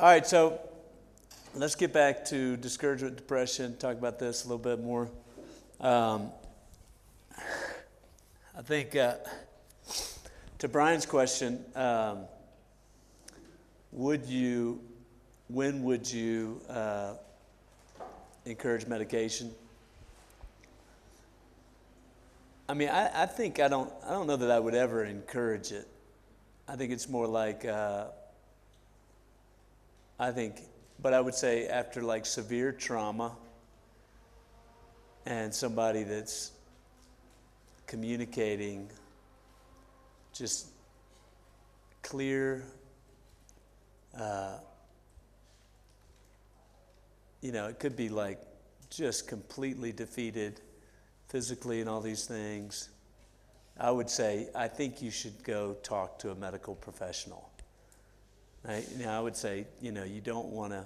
All right, so let's get back to discouragement, depression, talk about this a little bit more. I think to Brian's question, when would you encourage medication? I mean, I think I don't know that I would ever encourage it. I think it's more like but I would say after like severe trauma and somebody that's communicating just clear, it could be like just completely defeated physically and all these things. I would say, I think you should go talk to a medical professional. I would say, you don't want to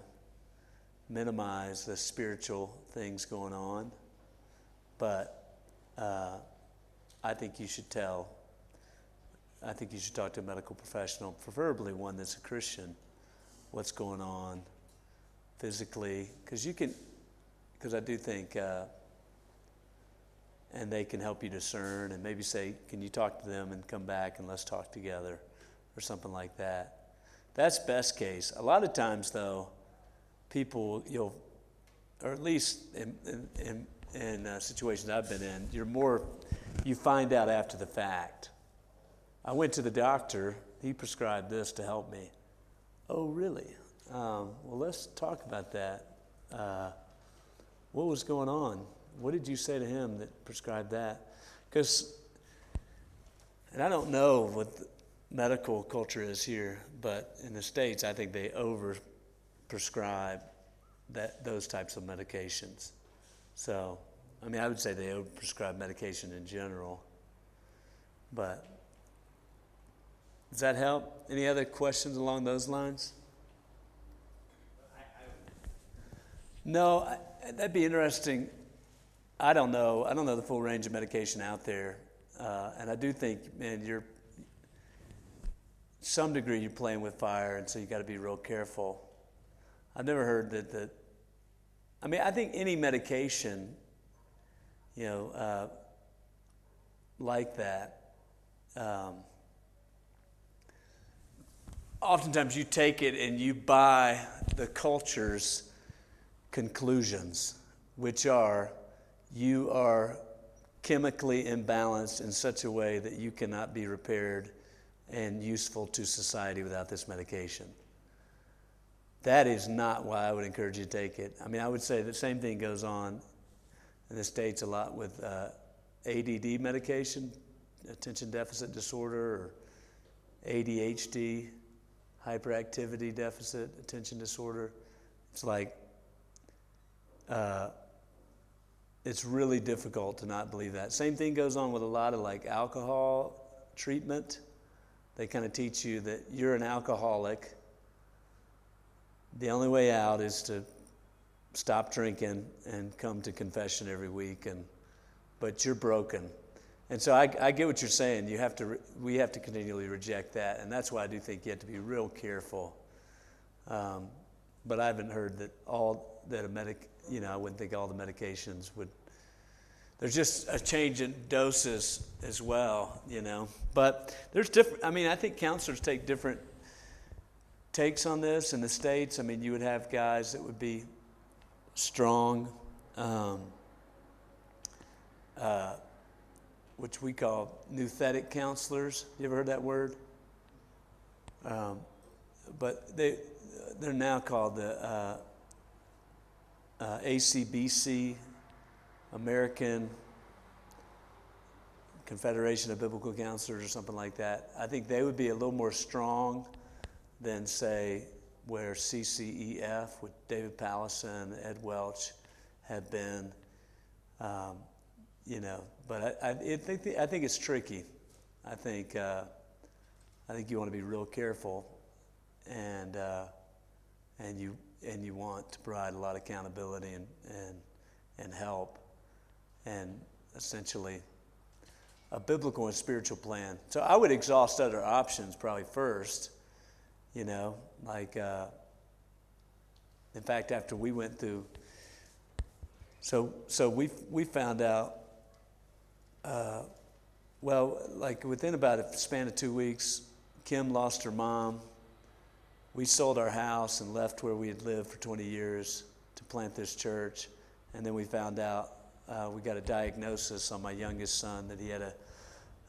minimize the spiritual things going on, but I think you should talk to a medical professional, preferably one that's a Christian, what's going on physically, because I do think, and they can help you discern and maybe say, can you talk to them and come back and let's talk together or something like that. That's best case. A lot of times, though, people, or at least in situations I've been in, you find out after the fact. I went to the doctor. He prescribed this to help me. Oh, really? Well, let's talk about that. What was going on? What did you say to him that prescribed that? And I don't know what the medical culture is here, but in the States, I think they over-prescribe those types of medications. So, I would say they over-prescribe medication in general. But does that help? Any other questions along those lines? No, that'd be interesting. I don't know. I don't know the full range of medication out there. And I do think, man, some degree you're playing with fire, and so you got to be real careful. I've never heard that I think any medication, like that, oftentimes you take it and you buy the culture's conclusions, which are, you are chemically imbalanced in such a way that you cannot be repaired and useful to society without this medication. That is not why I would encourage you to take it. I would say the same thing goes on in the States a lot with ADD medication, attention deficit disorder, or ADHD, hyperactivity deficit attention disorder. It's like, it's really difficult to not believe that. Same thing goes on with a lot of like alcohol treatment. They kind of teach you that you're an alcoholic. The only way out is to stop drinking and come to confession every week, but you're broken. And so I get what you're saying. We have to continually reject that, and that's why I do think you have to be real careful. But I haven't heard that I wouldn't think all the medications would. There's just a change in doses as well, But there's different. I think counselors take different takes on this in the States. You would have guys that would be strong, which we call nouthetic counselors. You ever heard that word? But they're now called the ACBC, American Confederation of Biblical Counselors, or something like that. I think they would be a little more strong than, say, where CCEF with David Pallison, Ed Welch have been. But I think it's tricky. I think you want to be real careful, and you want to provide a lot of accountability and help, and essentially a biblical and spiritual plan. So I would exhaust other options probably first, In fact, after we went through, so we found out, well, like within about a span of 2 weeks, Kim lost her mom. We sold our house and left where we had lived for 20 years to plant this church. And then we found out, we got a diagnosis on my youngest son that he had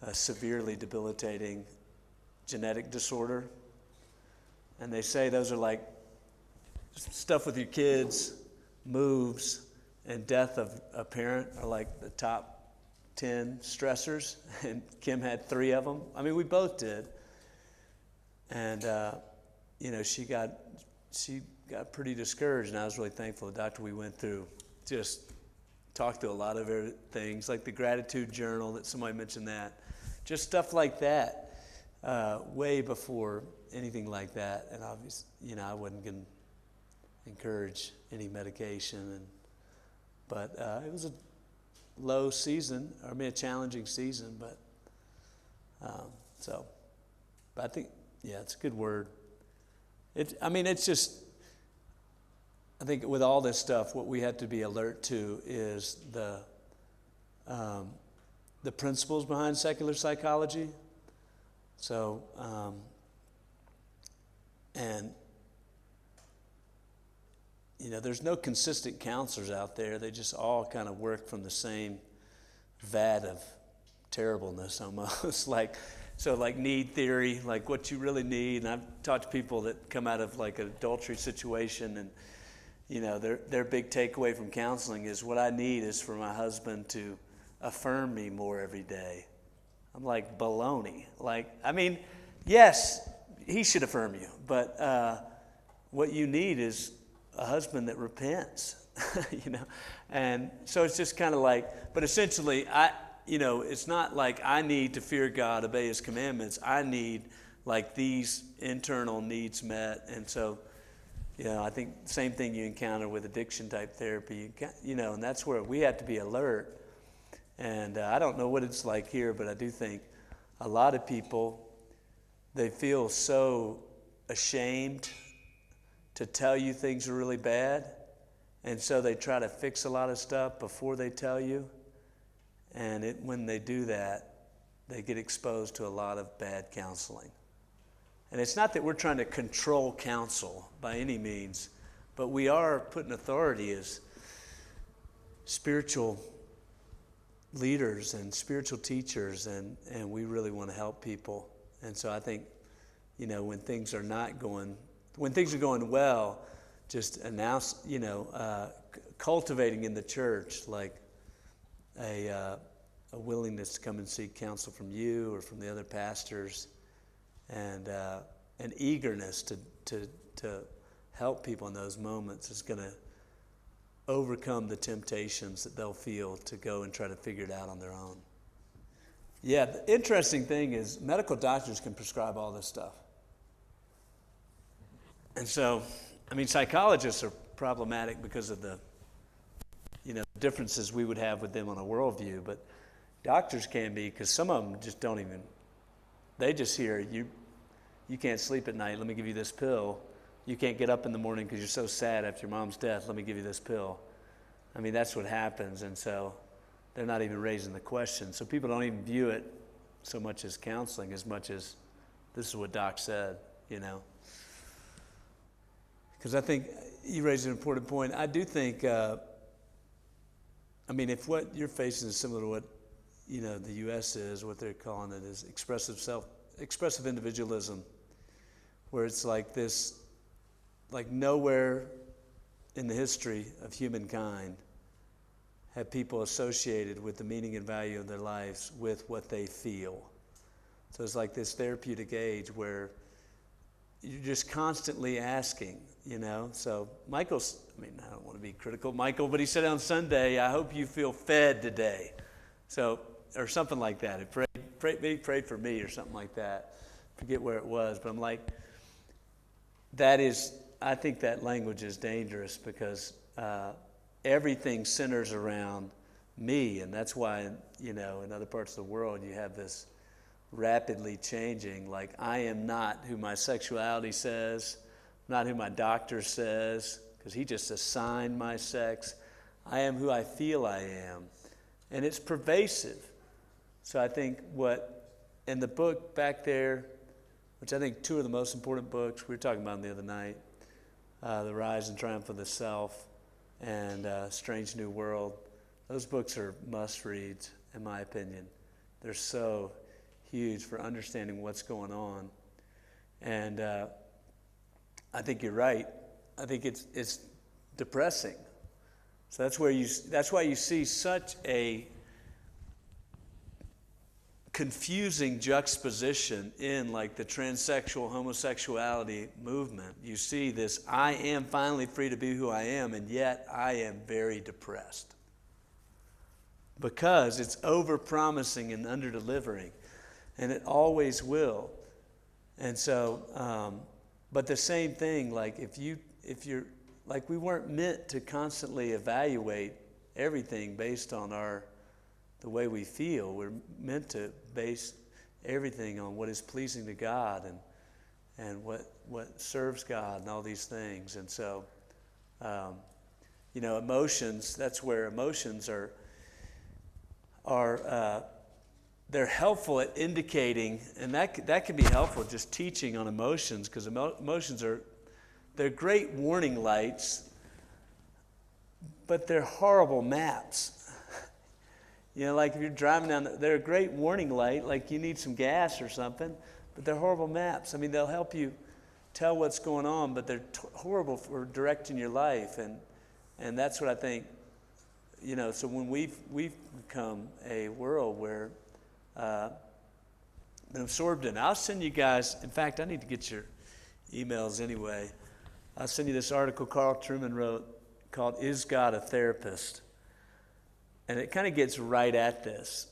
a severely debilitating genetic disorder. And they say those are like stuff with your kids, moves, and death of a parent are like the top 10 stressors. And Kim had 3 of them. I mean, we both did. And, she got pretty discouraged, and I was really thankful. The doctor we went through just talked through a lot of things, like the gratitude journal that somebody mentioned that. Just stuff like that, way before anything like that. And obviously, I wasn't going to encourage any medication. But it was a low season, a challenging season. But I think, it's a good word. It's just, I think with all this stuff, what we have to be alert to is the principles behind secular psychology. So, there's no consistent counselors out there. They just all kind of work from the same vat of terribleness almost. like need theory, like what you really need. And I've talked to people that come out of like an adultery situation, and their big takeaway from counseling is, what I need is for my husband to affirm me more every day. I'm like, baloney. Yes, he should affirm you, but what you need is a husband that repents, And so it's just kind of like, but essentially, it's not like I need to fear God, obey His commandments. I need like these internal needs met. And so, I think same thing you encounter with addiction type therapy, and that's where we have to be alert. And I don't know what it's like here, but I do think a lot of people, they feel so ashamed to tell you things are really bad. And so they try to fix a lot of stuff before they tell you. And when they do that, they get exposed to a lot of bad counseling. And it's not that we're trying to control counsel by any means, but we are putting authority as spiritual leaders and spiritual teachers, and we really want to help people. And so I think, when things are going well, just announce, cultivating in the church, like a willingness to come and seek counsel from you or from the other pastors, and an eagerness to help people in those moments is going to overcome the temptations that they'll feel to go and try to figure it out on their own. Yeah, the interesting thing is medical doctors can prescribe all this stuff. And so, psychologists are problematic because of the differences we would have with them on a worldview, but doctors can be, because some of them just don't even, they just hear, you can't sleep at night, let me give you this pill. You can't get up in the morning because you're so sad after your mom's death, let me give you this pill. That's what happens, and so they're not even raising the question. So people don't even view it so much as counseling as much as this is what Doc said, Because I think you raised an important point. I do think, if what you're facing is similar to what, the U.S. is, what they're calling it is expressive individualism, where it's like this, like nowhere in the history of humankind have people associated with the meaning and value of their lives with what they feel. So it's like this therapeutic age where you're just constantly asking, So Michael's, I don't want to be critical of Michael, but he said on Sunday, I hope you feel fed today. So, or something like that. He prayed for me or something like that. Forget where it was, but I'm like, I think that language is dangerous because everything centers around me, and that's why, in other parts of the world you have this rapidly changing, I am not who my sexuality says, not who my doctor says, because he just assigned my sex. I am who I feel I am. And it's pervasive. So I think what, in the book back there, which I think two of the most important books we were talking about the other night, The Rise and Triumph of the Self and Strange New World, those books are must-reads, in my opinion. They're so huge for understanding what's going on. And I think you're right. I think it's depressing. So that's why you see such a confusing juxtaposition in like the transsexual homosexuality movement. You see this, I am finally free to be who I am, and yet I am very depressed. Because it's over-promising and under-delivering. And it always will. And so, but the same thing, like if you're, like we weren't meant to constantly evaluate everything based on the way we feel. We're meant to base everything on what is pleasing to God and what serves God and all these things. And so, emotions, that's where emotions are they're helpful at indicating, and that can be helpful just teaching on emotions, because emotions they're great warning lights, but they're horrible maps. Like if you're driving down, they're a great warning light, like you need some gas or something, but they're horrible maps. I mean, they'll help you tell what's going on, but they're horrible for directing your life, and that's what I think. So when we've become a world where been absorbed in. I'll send you guys, in fact, I need to get your emails anyway. I'll send you this article Carl Trueman wrote called Is God a Therapist? And it kind of gets right at this.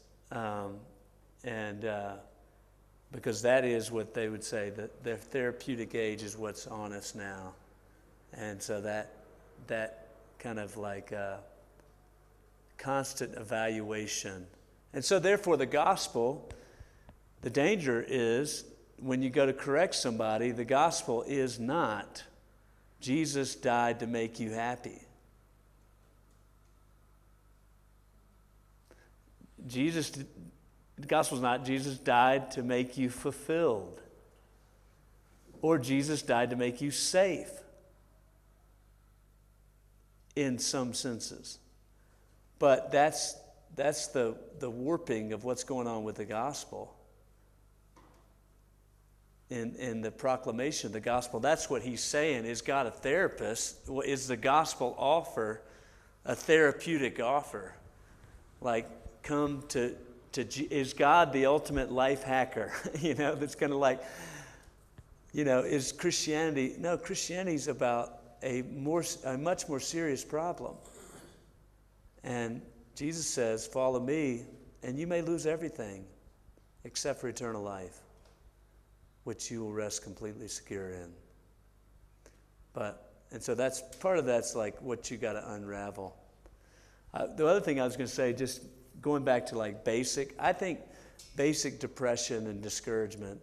Because that is what they would say, that their therapeutic age is what's on us now. And so that kind of like constant evaluation. And so therefore the gospel, the danger is when you go to correct somebody, the gospel is not Jesus died to make you happy. The gospel is not Jesus died to make you fulfilled, or Jesus died to make you safe in some senses. But that's the warping of what's going on with the gospel. In the proclamation of the gospel, that's what he's saying. Is God a therapist? Is the gospel offer a therapeutic offer? Like, come to is God the ultimate life hacker? That's going to like, is Christianity? No, Christianity's about a much more serious problem. And Jesus says, follow me, and you may lose everything except for eternal life, which you will rest completely secure in. And so that's part of that's like what you got to unravel. The other thing I was going to say, just going back to like I think basic depression and discouragement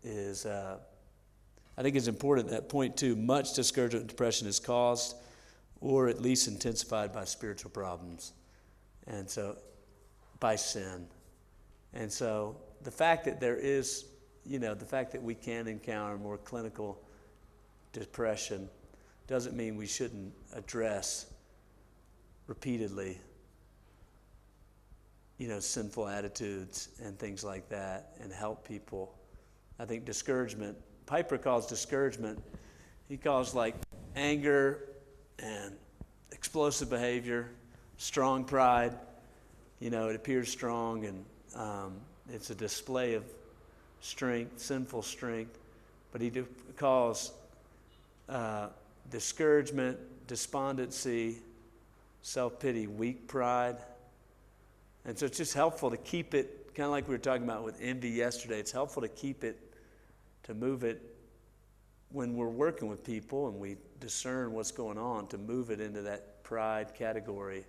is, I think it's important that point two, much discouragement and depression is caused or at least intensified by spiritual problems. And so, by sin. And so, the fact that there is, the fact that we can encounter more clinical depression doesn't mean we shouldn't address repeatedly, sinful attitudes and things like that and help people. I think discouragement, Piper calls discouragement, he calls like anger and explosive behavior, strong pride. It appears strong, and it's a display of strength, sinful strength. But he calls discouragement, despondency, self-pity, weak pride. And so it's just helpful to keep it, kind of like we were talking about with envy yesterday, it's helpful to keep it, to move it when we're working with people and we discern what's going on, to move it into that pride category,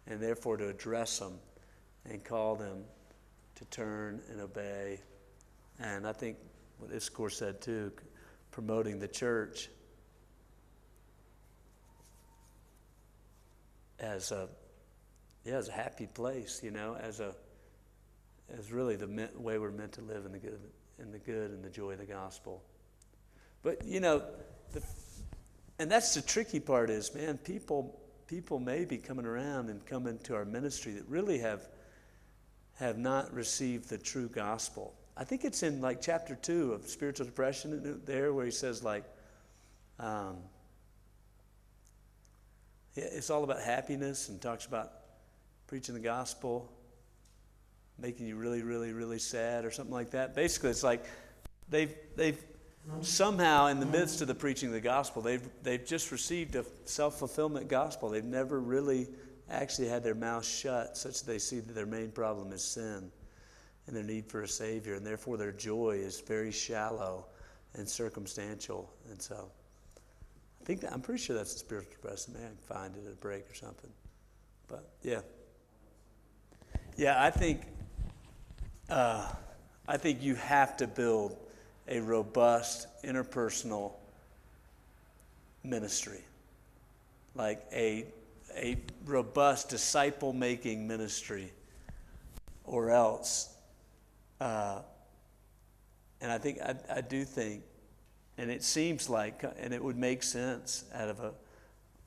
and therefore to address them and call them to turn and obey. And I think what this course said too, promoting the church. as a happy place, as really the way we're meant to live in the good and the joy of the gospel. But and that's the tricky part is, man, people may be coming around and coming to our ministry that really have not received the true gospel. I think it's in like chapter 2 of Spiritual Depression there where he says it's all about happiness and talks about preaching the gospel, making you really, really, really sad or something like that. Basically, it's like they've somehow in the midst of the preaching of the gospel, they've just received a self-fulfillment gospel. They've never really actually had their mouth shut such that they see that their main problem is sin and their need for a Savior, and therefore their joy is very shallow and circumstantial. And so I'm pretty sure that's the spiritual depression. Maybe I can find it at a break or something. But yeah, I think you have to build a robust interpersonal ministry, like a robust disciple-making ministry, or else. And I do think, and it seems like, and it would make sense out of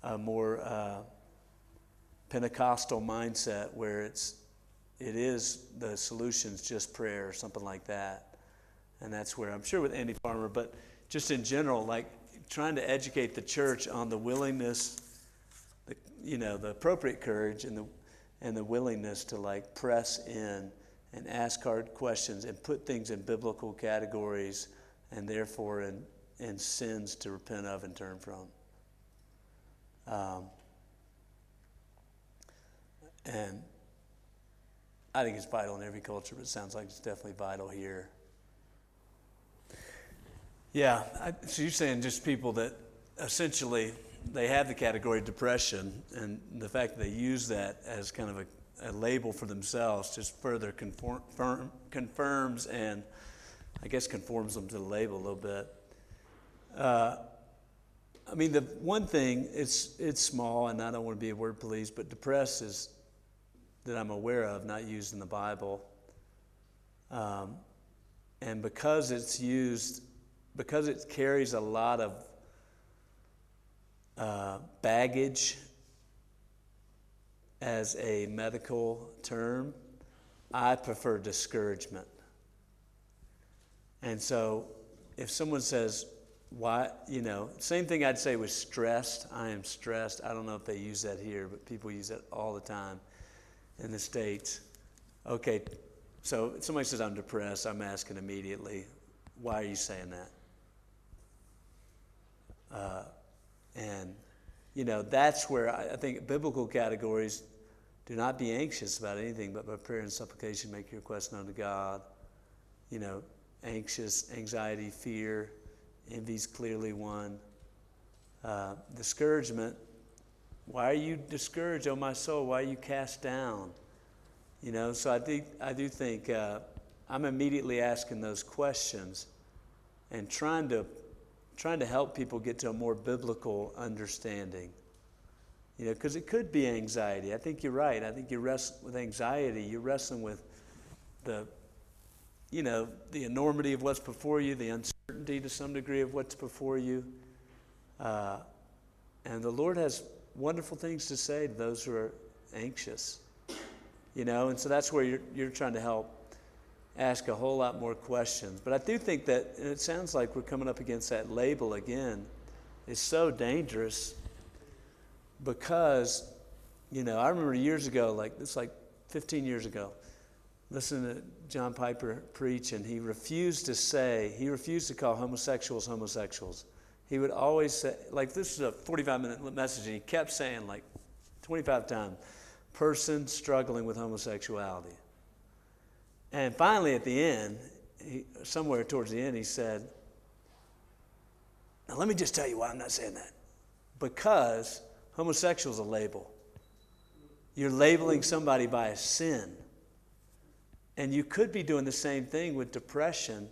a more Pentecostal mindset where it is the solution's just prayer or something like that. And that's where I'm sure with Andy Farmer, but just in general, like trying to educate the church on the willingness, the appropriate courage and the willingness to like press in and ask hard questions and put things in biblical categories and therefore in sins to repent of and turn from. And I think it's vital in every culture, but it sounds like it's definitely vital here. Yeah, so you're saying just people that essentially they have the category of depression, and the fact that they use that as kind of a label for themselves just further confirms and I guess conforms them to the label a little bit. I mean, the one thing, it's small, and I don't want to be a word police, but depressed is that I'm aware of, not used in the Bible. And because it carries a lot of baggage as a medical term, I prefer discouragement. And so if someone says, why, same thing I'd say with stressed. I am stressed. I don't know if they use that here, but people use that all the time in the States. Okay, so if somebody says I'm depressed, I'm asking immediately, why are you saying that? And that's where I think biblical categories: do not be anxious about anything, but by prayer and supplication make your request known to God. Anxiety, fear, envy's clearly one. Discouragement. Why are you discouraged, O my soul? Why are you cast down? So I do think I'm immediately asking those questions and trying to help people get to a more biblical understanding. Because it could be anxiety. I think you're right. I think you wrestle with anxiety. You're wrestling with the enormity of what's before you, the uncertainty to some degree of what's before you. And the Lord has wonderful things to say to those who are anxious. And so that's where you're trying to help ask a whole lot more questions. But I do think that, and it sounds like we're coming up against that label again, is so dangerous because, I remember years ago, like 15 years ago, listening to John Piper preach, and he refused to call homosexuals homosexuals. He would always say, this is a 45-minute message, and he kept saying 25 times, person struggling with homosexuality. And finally at the end, somewhere towards the end, he said, now let me just tell you why I'm not saying that. Because homosexual is a label. You're labeling somebody by a sin. And you could be doing the same thing with depression,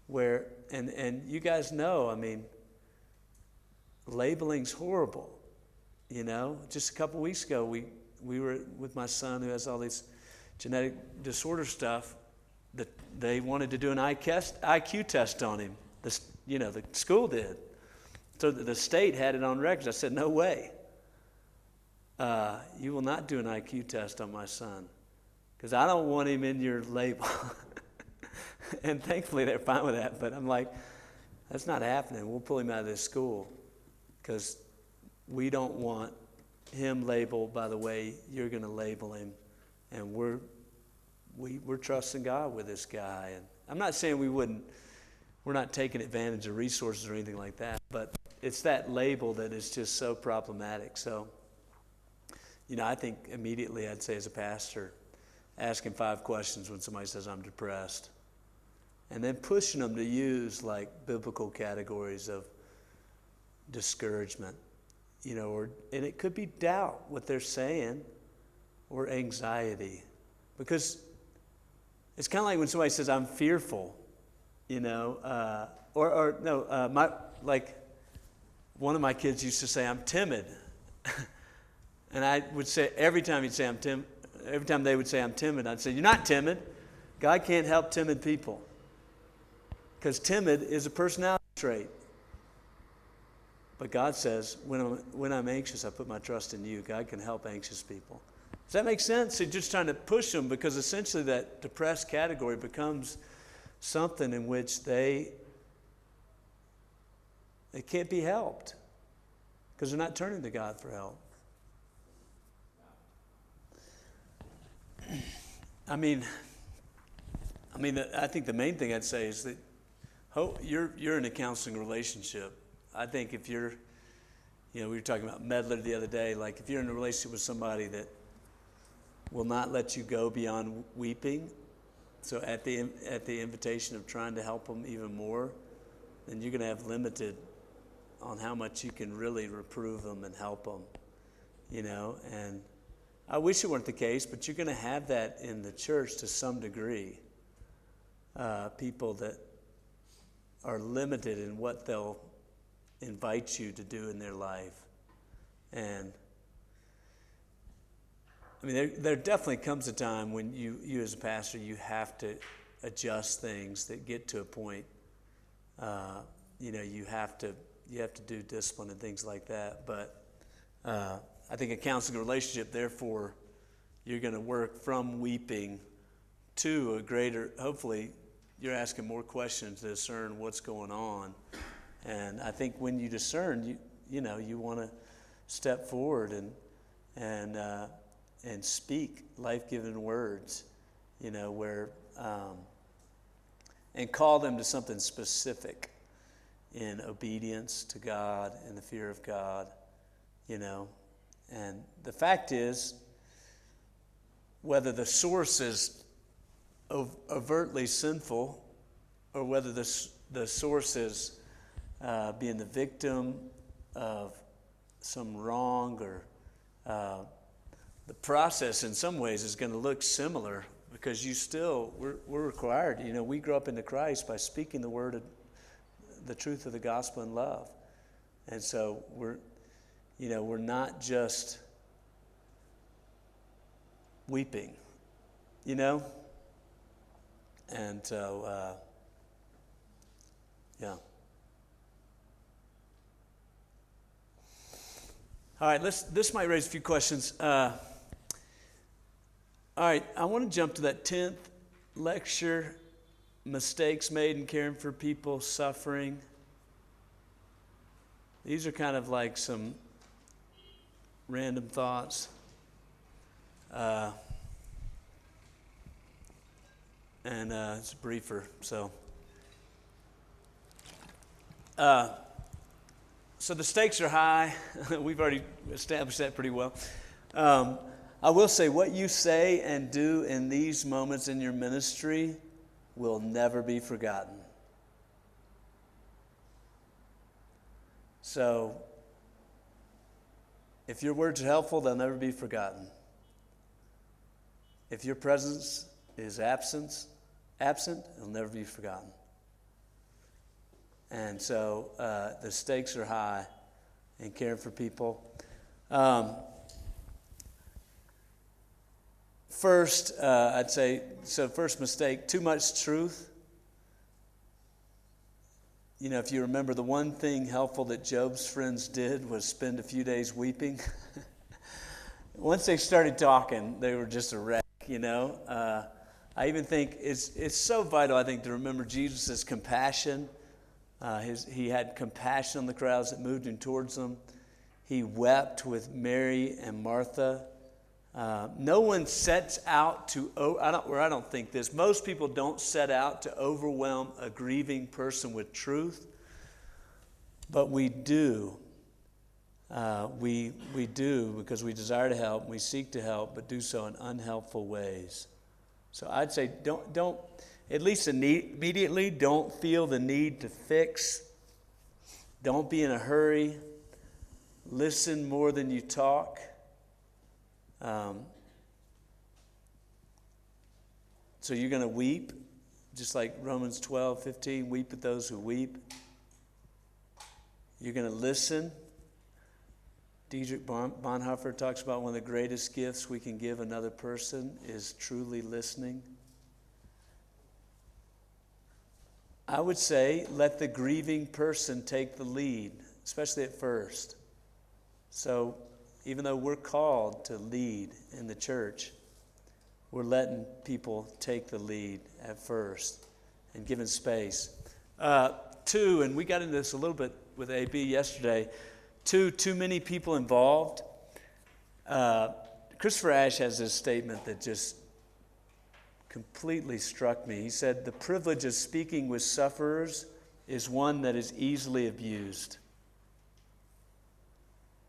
where, and you guys know, labeling's horrible. You know, just a couple weeks ago, we were with my son who has all these genetic disorder stuff. That they wanted to do an IQ test on him. The school did. So the state had it on record. I said, no way. You will not do an IQ test on my son because I don't want him in your label. And thankfully they're fine with that. But I'm like, that's not happening. We'll pull him out of this school because we don't want him labeled by the way you're going to label him. And we're trusting God with this guy. And I'm not saying we're not taking advantage of resources or anything like that, but it's that label that is just so problematic. So, I think immediately I'd say as a pastor, asking 5 questions when somebody says I'm depressed. And then pushing them to use like biblical categories of discouragement, and it could be doubt, what they're saying, or anxiety. Because it's kind of like when somebody says, I'm fearful, one of my kids used to say, I'm timid. And I would say, every time they would say I'm timid, I'd say, you're not timid. God can't help timid people. Because timid is a personality trait. But God says, when I'm anxious, I put my trust in you. God can help anxious people. Does that make sense? You're just trying to push them because essentially that depressed category becomes something in which they can't be helped because they're not turning to God for help. I think the main thing I'd say is that you're in a counseling relationship. I think if you're, we were talking about meddler the other day, like if you're in a relationship with somebody that will not let you go beyond weeping, so at the invitation of trying to help them even more, then you're going to have limited on how much you can really reprove them and help them, and I wish it weren't the case, but you're going to have that in the church to some degree. People that are limited in what they'll invite you to do in their life. And there definitely comes a time when you as a pastor, you have to adjust things that get to a point. You have to do discipline and things like that. But I think a counseling relationship, therefore, you're going to work from weeping to a greater, hopefully, you're asking more questions to discern what's going on. And I think when you discern, you want to step forward and speak life-giving words, where and call them to something specific in obedience to God and the fear of God, And the fact is, whether the source is overtly sinful or whether the source is being the victim of some wrong or the process in some ways is going to look similar because we're required, we grow up into Christ by speaking the word of the truth of the gospel in love. And so we're not just weeping, And so, yeah. All right, this might raise a few questions. All right, I want to jump to that 10th lecture, mistakes made in caring for people suffering. These are kind of like some random thoughts. And it's briefer, so. So the stakes are high. We've already established that pretty well. I will say what you say and do in these moments in your ministry will never be forgotten. So if your words are helpful, they'll never be forgotten. If your presence is absent, it'll never be forgotten. And so the stakes are high in caring for people. First, I'd say, so first mistake, too much truth. You know, if you remember, the one thing helpful that Job's friends did was spend a few days weeping. Once they started talking, they were just a wreck, you know. I even think it's so vital, I think, to remember Jesus' compassion. He had compassion on the crowds that moved him towards them. He wept with Mary and Martha. No one sets out to, I don't think this, most people don't set out to overwhelm a grieving person with truth, but we do. We do because we desire to help, we seek to help, but do so in unhelpful ways. So I'd say don't at least immediately, don't feel the need to fix. Don't be in a hurry. Listen more than you talk. So you're going to weep, just like Romans 12:15, weep with those who weep. You're going to listen. Dietrich Bonhoeffer talks about one of the greatest gifts we can give another person is truly listening. I would say let the grieving person take the lead, especially at first. So even though we're called to lead in the church, we're letting people take the lead at first and giving space. Two, and we got into this a little bit with AB yesterday, too many people involved. Christopher Ashe has this statement that just completely struck me. He said, "The privilege of speaking with sufferers is one that is easily abused."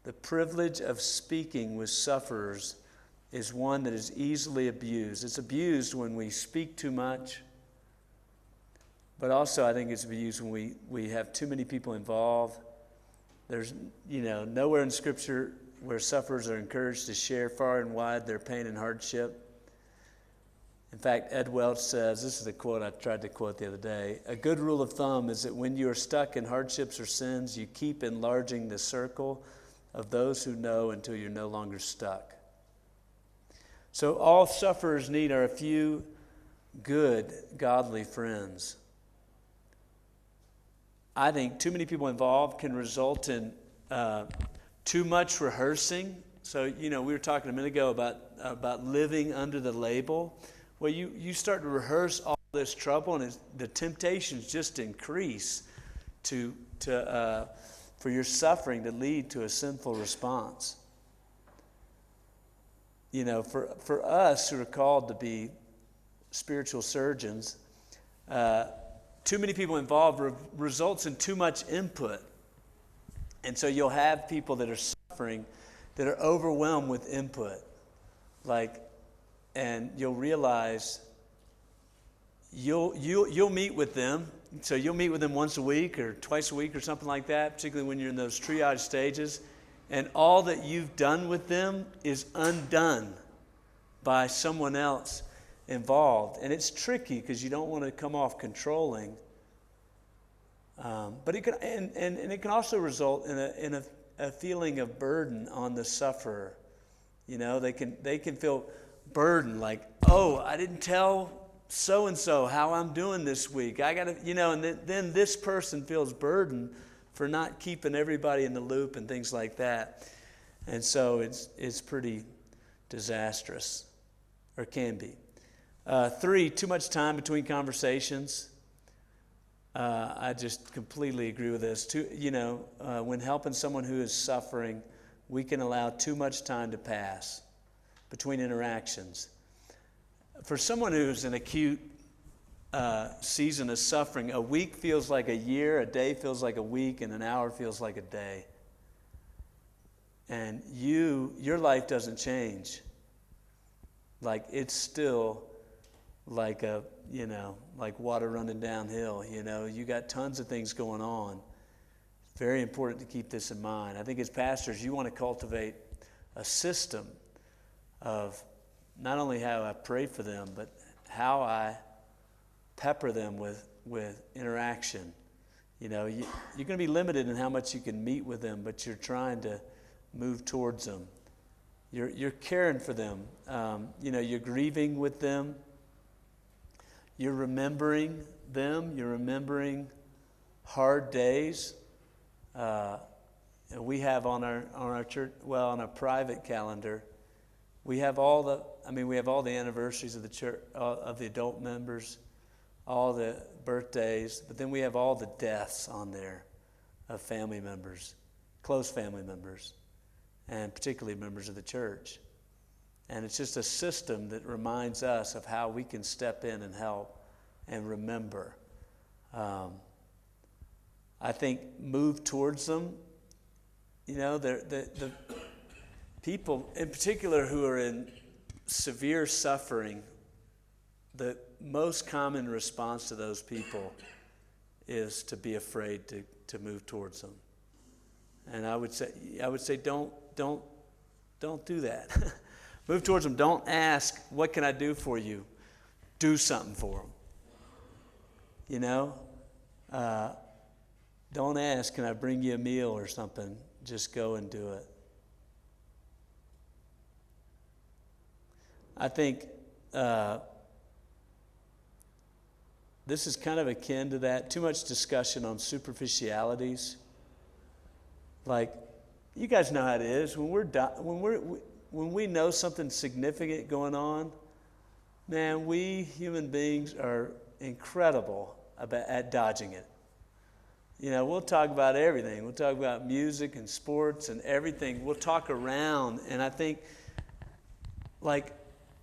The privilege of speaking with sufferers is one that is easily abused. It's abused when we speak too much, but also I think it's abused when we have too many people involved. There's, nowhere in Scripture where sufferers are encouraged to share far and wide their pain and hardship. In fact, Ed Welch says, this is a quote I tried to quote the other day, "A good rule of thumb is that when you are stuck in hardships or sins, you keep enlarging the circle of those who know until you're no longer stuck." So all sufferers need are a few good, godly friends. I think too many people involved can result in too much rehearsing. So, we were talking a minute ago about living under the label. Well, you start to rehearse all this trouble, and the temptations just increase for your suffering to lead to a sinful response. For us who are called to be spiritual surgeons, too many people involved results in too much input. And so you'll have people that are suffering, that are overwhelmed with input. And you'll realize you'll meet with them. So you'll meet with them once a week or twice a week or something like that, particularly when you're in those triage stages. And all that you've done with them is undone by someone else involved. And it's tricky because you don't want to come off controlling. But it can, and it can also result in a feeling of burden on the sufferer. They can feel burdened, like, oh, I didn't tell so-and-so how I'm doing this week. I got to, and then this person feels burdened for not keeping everybody in the loop and things like that. And so it's pretty disastrous, or can be. 3, too much time between conversations. I just completely agree with this. When helping someone who is suffering, we can allow too much time to pass between interactions. For someone who's in acute season of suffering, a week feels like a year, a day feels like a week, and an hour feels like a day. And your life doesn't change. It's still like like water running downhill. You got tons of things going on. It's very important to keep this in mind. I think as pastors, you want to cultivate a system of not only how I pray for them, but how I pepper them with interaction. You're going to be limited in how much you can meet with them, but you're trying to move towards them. You're caring for them. You're grieving with them. You're remembering them. You're remembering hard days. And we have on our church, on our private calendar, we have all the anniversaries of the church, of the adult members, all the birthdays, but then we have all the deaths on there of family members, close family members, and particularly members of the church. And it's just a system that reminds us of how we can step in and help and remember. I think move towards them. The people in particular who are in severe suffering, the most common response to those people is to be afraid to move towards them. And I would say don't do that. Move towards them. Don't ask, what can I do for you? Do something for them. Don't ask, can I bring you a meal or something? Just go and do it. I think this is kind of akin to that. Too much discussion on superficialities. Like, you guys know how it is. When we know something significant going on, man, we human beings are incredible at dodging it. We'll talk about everything. We'll talk about music and sports and everything. We'll talk around. And I think,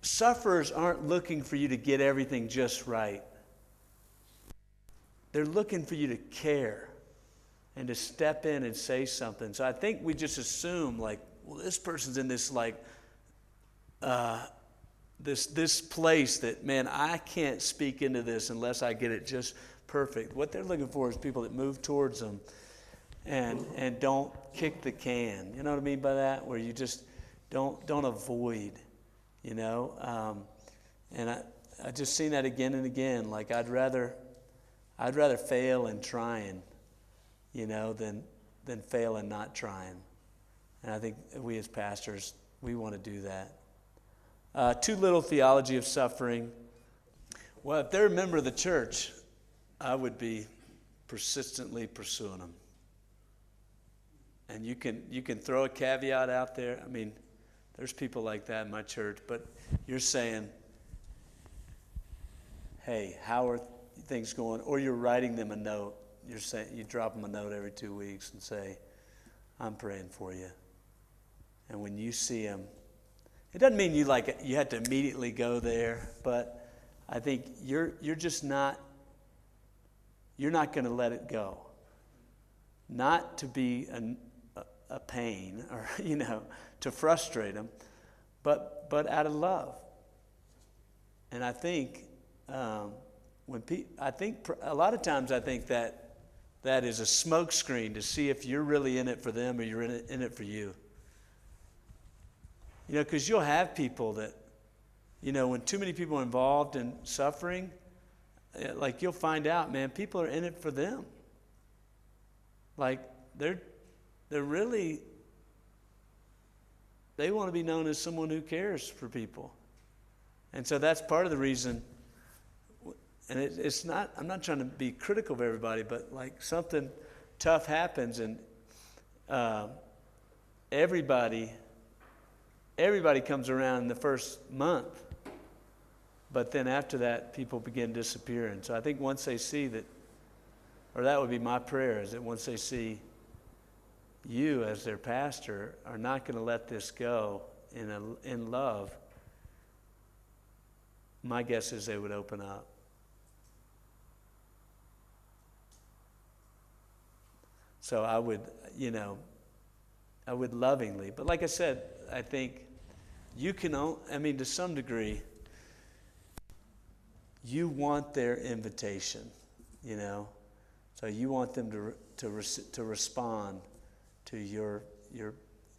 sufferers aren't looking for you to get everything just right. They're looking for you to care and to step in and say something. So I think we just assume, this person's in this, this place that, man, I can't speak into this unless I get it just perfect. What they're looking for is people that move towards them and don't kick the can. You know what I mean by that? Where you just don't avoid, And I just seen that again and again. I'd rather fail in trying, than fail in not trying. And I think we as pastors, we want to do that. Too little theology of suffering. Well, if they're a member of the church, I would be persistently pursuing them. And you can throw a caveat out there. I mean, there's people like that in my church, but you're saying, hey, how are things going? Or you're writing them a note. You're saying, you drop them a note every 2 weeks and say, I'm praying for you. And when you see them, it doesn't mean you have to immediately go there, but I think you're not going to let it go. Not to be a pain or, to frustrate them, but out of love. And I think a lot of times I think that is a smokescreen to see if you're really in it for them or you're in it for you. Because you'll have people that, when too many people are involved in suffering, you'll find out, man, people are in it for them. They're really, they want to be known as someone who cares for people. And so that's part of the reason, and it's not, I'm not trying to be critical of everybody, but something tough happens and everybody comes around in the first month. But then after that, people begin disappearing. So I think once they see that, or that would be my prayer, is that once they see you as their pastor are not going to let this go in love, my guess is they would open up. So I would lovingly, but like I said, I think you can, to some degree, you want their invitation, so you want them to respond to your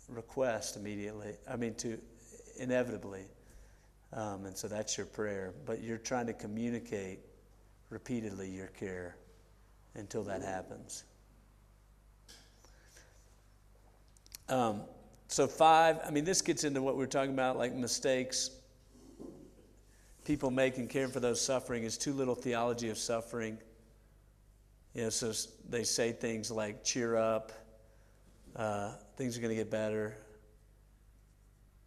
request immediately. Inevitably, and so that's your prayer. But you're trying to communicate repeatedly your care until that happens. So 5, I mean, this gets into what we're talking about, like mistakes people make in caring for those suffering is too little theology of suffering. So they say things like, cheer up, things are going to get better.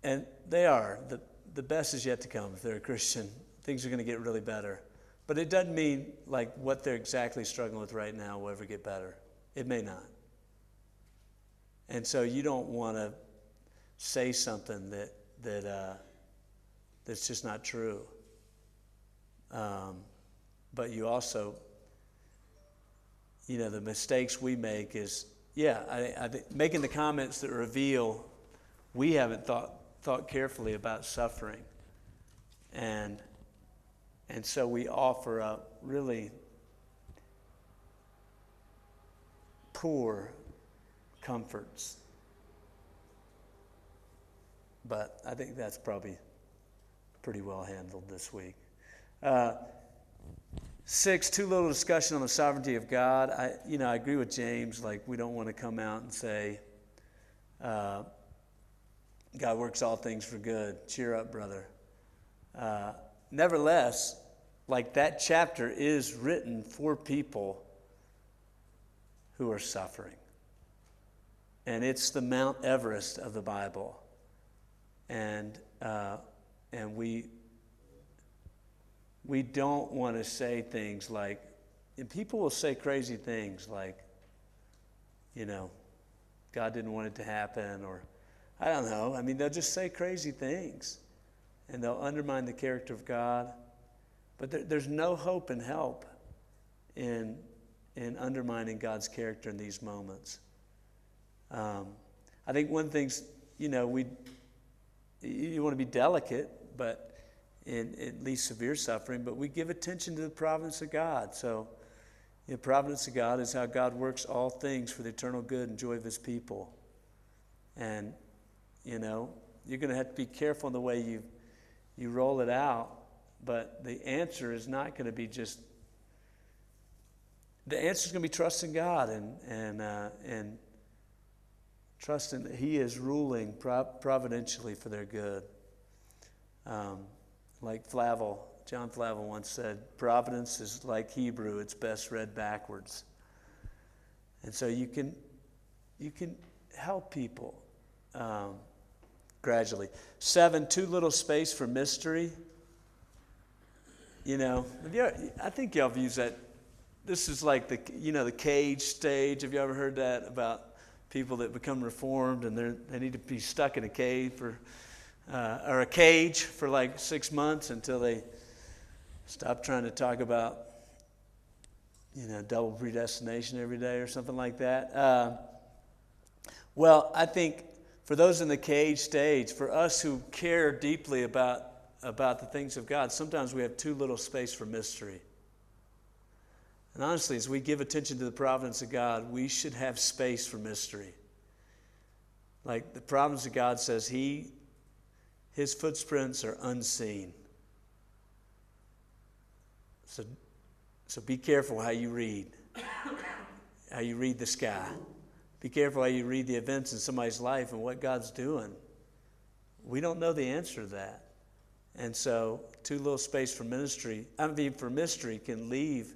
And they are. The best is yet to come if they're a Christian. Things are going to get really better. But it doesn't mean like what they're exactly struggling with right now will ever get better. It may not. And so you don't want to say something that's just not true. But you also, the mistakes we make is, I think making the comments that reveal we haven't thought carefully about suffering. And so we offer up really poor comforts. But I think that's probably pretty well handled this week. 6, too little discussion on the sovereignty of God. I agree with James. Like, we don't want to come out and say, God works all things for good. Cheer up, brother. Nevertheless, like, that chapter is written for people who are suffering. And it's the Mount Everest of the Bible. And we don't want to say things like, and people will say crazy things like, God didn't want it to happen, or I don't know. I mean, they'll just say crazy things, and they'll undermine the character of God. But there's no hope and help in undermining God's character in these moments. I think one thing's, you want to be delicate, but in at least severe suffering, but we give attention to the providence of God. So the providence of God is how God works all things for the eternal good and joy of his people. And, you're going to have to be careful in the way you roll it out, but the answer is not going to be just, the answer is going to be trusting God and trusting that he is ruling providentially for their good. Like John Flavel once said, providence is like Hebrew, it's best read backwards. And so you can help people gradually. 7, too little space for mystery. I think y'all have used that. This is like the cage stage. Have you ever heard that about people that become reformed and they need to be stuck in a cave or a cage for like 6 months until they stop trying to talk about, double predestination every day or something like that. Well, I think for those in the cage stage, for us who care deeply about the things of God, sometimes we have too little space for mystery. And honestly, as we give attention to the providence of God, we should have space for mystery. Like the providence of God says, his footprints are unseen. So be careful how you read the sky. Be careful how you read the events in somebody's life and what God's doing. We don't know the answer to that. And so too little space for mystery can leave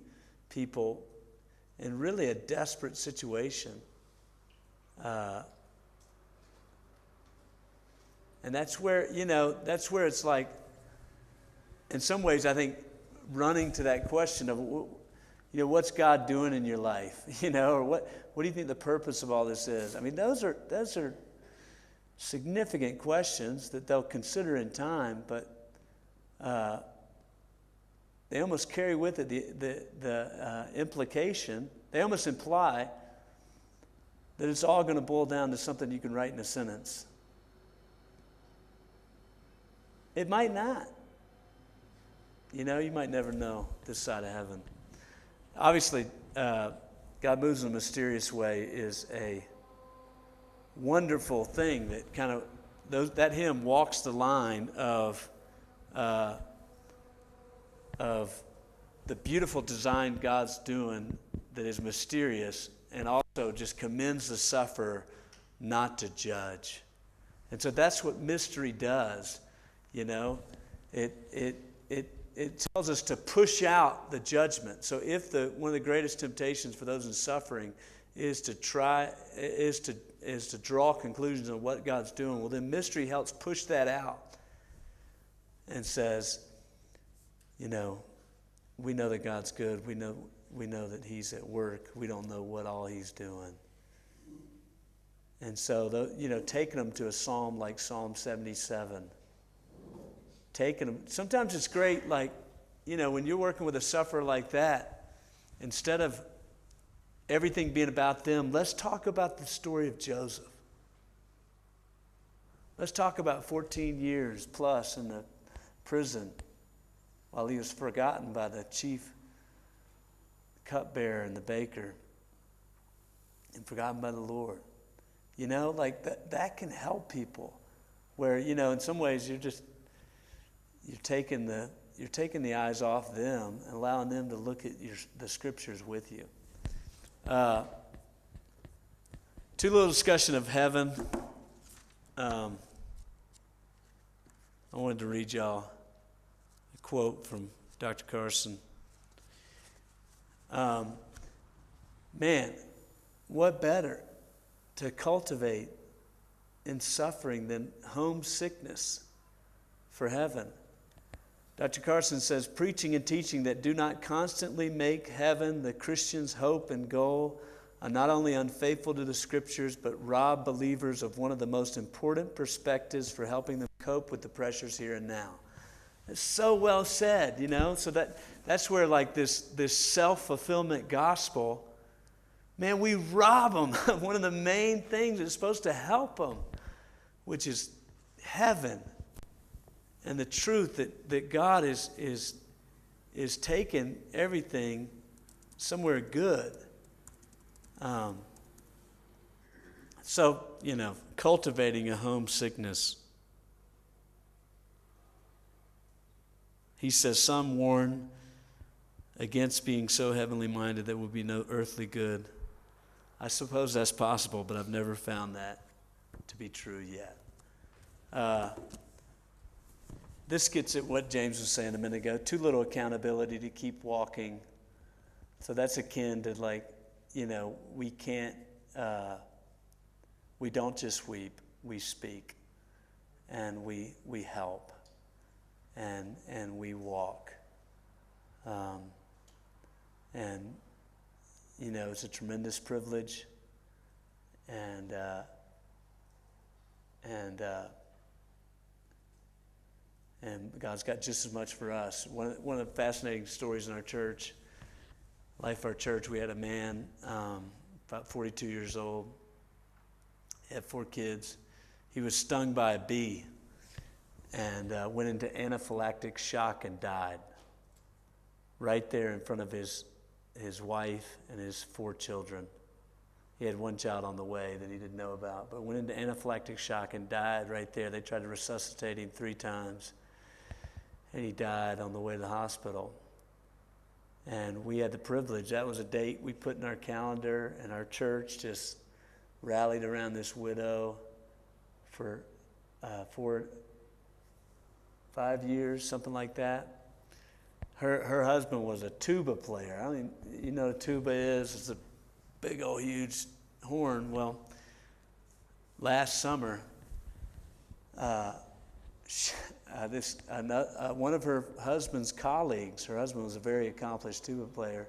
people in really a desperate situation. And that's where it's like, in some ways, I think, running to that question of, what's God doing in your life? Or what do you think the purpose of all this is? I mean, those are significant questions that they'll consider in time, but they almost carry with it the implication. They almost imply that it's all going to boil down to something you can write in a sentence. It might not. You might never know this side of heaven. Obviously, God moves in a mysterious way is a wonderful thing that kind of, that hymn walks the line of the beautiful design God's doing that is mysterious, and also just commends the sufferer not to judge. And so that's what mystery does, you know. It tells us to push out the judgment. So if one of the greatest temptations for those in suffering is to draw conclusions on what God's doing, well, then mystery helps push that out and says, you know, we know that God's good. We know that he's at work. We don't know what all he's doing. And so, taking them to a psalm like Psalm 77, taking them, sometimes it's great, like, when you're working with a sufferer like that, instead of everything being about them, let's talk about the story of Joseph. Let's talk about 14 years plus in the prison while he was forgotten by the chief cupbearer and the baker and forgotten by the Lord. Like that can help people where, in some ways you're taking the eyes off them and allowing them to look at the scriptures with you. Two little discussion of heaven. I wanted to read y'all a quote from Dr. Carson. Man, what better to cultivate in suffering than homesickness for heaven? Dr. Carson says, preaching and teaching that do not constantly make heaven the Christian's hope and goal are not only unfaithful to the scriptures, but rob believers of one of the most important perspectives for helping them cope with the pressures here and now. It's so well said, so that's where like this self-fulfillment gospel, man, we rob them of one of the main things that's supposed to help them, which is heaven. And the truth that God is taking everything somewhere good. So, cultivating a homesickness. He says, some warn against being so heavenly minded there will be no earthly good. I suppose that's possible, but I've never found that to be true yet. This gets at what James was saying a minute ago. Too little accountability to keep walking. So that's akin to like, we can't, we don't just weep, we speak. And we help. And we walk. It's a tremendous privilege. And God's got just as much for us. One of the fascinating stories in our church, life of our church, we had a man, about 42 years old, he had 4 kids. He was stung by a bee and went into anaphylactic shock and died right there in front of his wife and his 4 children. He had 1 child on the way that he didn't know about, but went into anaphylactic shock and died right there. They tried to resuscitate him 3 times. And he died on the way to the hospital. And we had the privilege. That was a date we put in our calendar, and our church just rallied around this widow for 5 years, something like that. Her husband was a tuba player. I mean, you know what a tuba is? It's a big old huge horn. Well, last summer, one of her husband's colleagues, her husband was a very accomplished tuba player,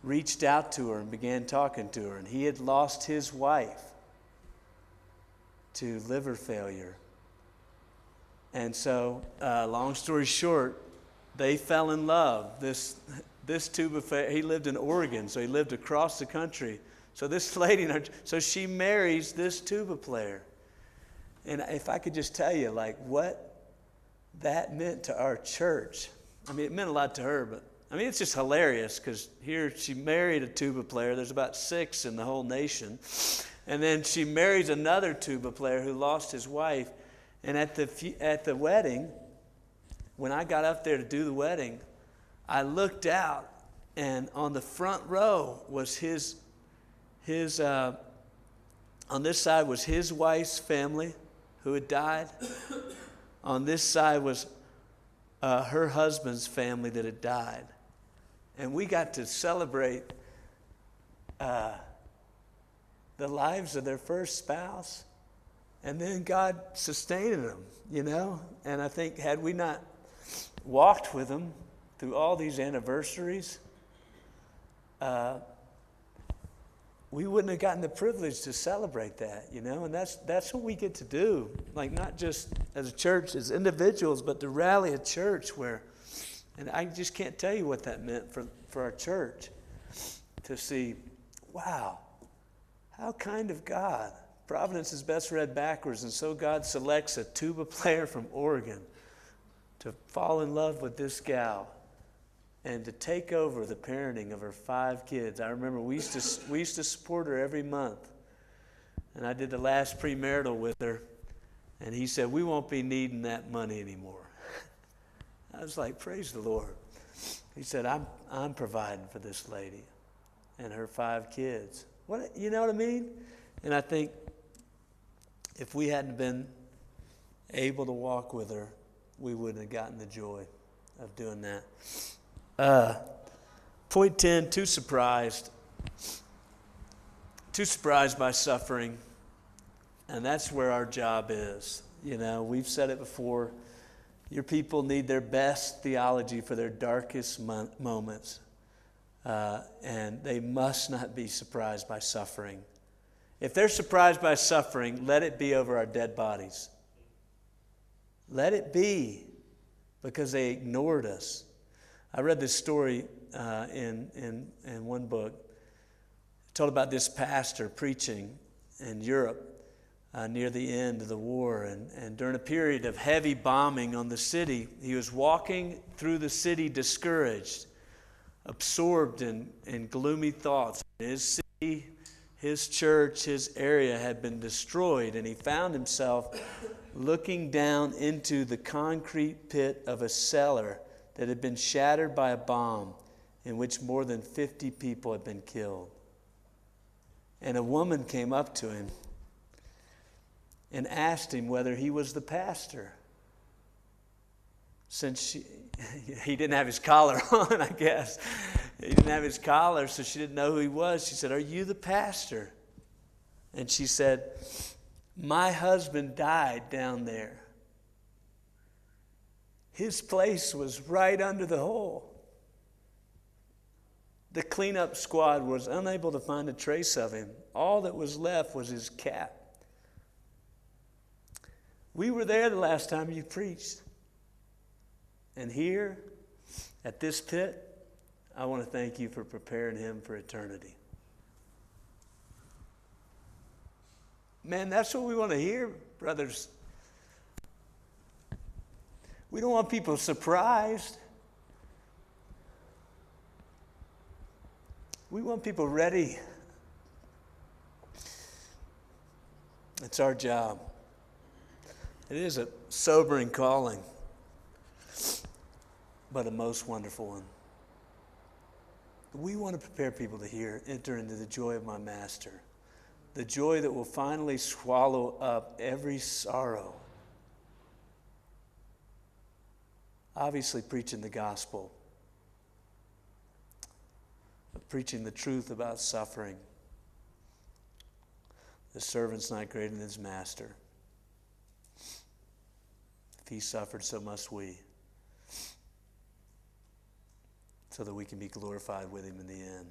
reached out to her and began talking to her. And he had lost his wife to liver failure. And so, long story short, they fell in love. This tuba player, he lived in Oregon, so he lived across the country. So this lady, so she marries this tuba player. And if I could just tell you, like, what that meant to our church. I mean, it meant a lot to her, but, it's just hilarious because here she married a tuba player. There's about 6 in the whole nation. And then she marries another tuba player who lost his wife. And at the wedding, when I got up there to do the wedding, I looked out, and on the front row was on this side was his wife's family, who had died. On this side was her husband's family that had died. And we got to celebrate the lives of their first spouse. And then God sustaining them, you know. And I think had we not walked with them through all these anniversaries, we wouldn't have gotten the privilege to celebrate that, you know. And that's what we get to do, like not just as a church, as individuals, but to rally a church where, and I just can't tell you what that meant for our church, to see, wow, how kind of God. Providence is best read backwards, and so God selects a tuba player from Oregon to fall in love with this gal and to take over the parenting of her 5 kids. I remember we used to support her every month, and I did the last premarital with her, and he said, we won't be needing that money anymore. I was like, praise the Lord. He said, I'm providing for this lady and her 5 kids. What, you know what I mean? And I think if we hadn't been able to walk with her, we wouldn't have gotten the joy of doing that. Point 10, too surprised. Too surprised by suffering. And that's where our job is. You know, we've said it before. Your people need their best theology for their darkest moments. And they must not be surprised by suffering. If they're surprised by suffering, let it be over our dead bodies. Let it be, because they ignored us. I read this story in one book. It told about this pastor preaching in Europe near the end of the war. And during a period of heavy bombing on the city, he was walking through the city discouraged, absorbed in gloomy thoughts. His city, his church, his area had been destroyed, and he found himself looking down into the concrete pit of a cellar that had been shattered by a bomb in which more than 50 people had been killed. And a woman came up to him and asked him whether he was the pastor. Since he didn't have his collar on, I guess. He didn't have his collar, so she didn't know who he was. She said, "Are you the pastor?" And she said, "My husband died down there. His place was right under the hole. The cleanup squad was unable to find a trace of him. All that was left was his cap. We were there the last time you preached. And here, at this pit, I want to thank you for preparing him for eternity." Man, that's what we want to hear, brothers. We don't want people surprised. We want people ready. It's our job. It is a sobering calling, but a most wonderful one. We want to prepare people to enter into the joy of my master, the joy that will finally swallow up every sorrow. Obviously, preaching the gospel, but preaching the truth about suffering. The servant's not greater than his master. If he suffered, so must we, so that we can be glorified with him in the end.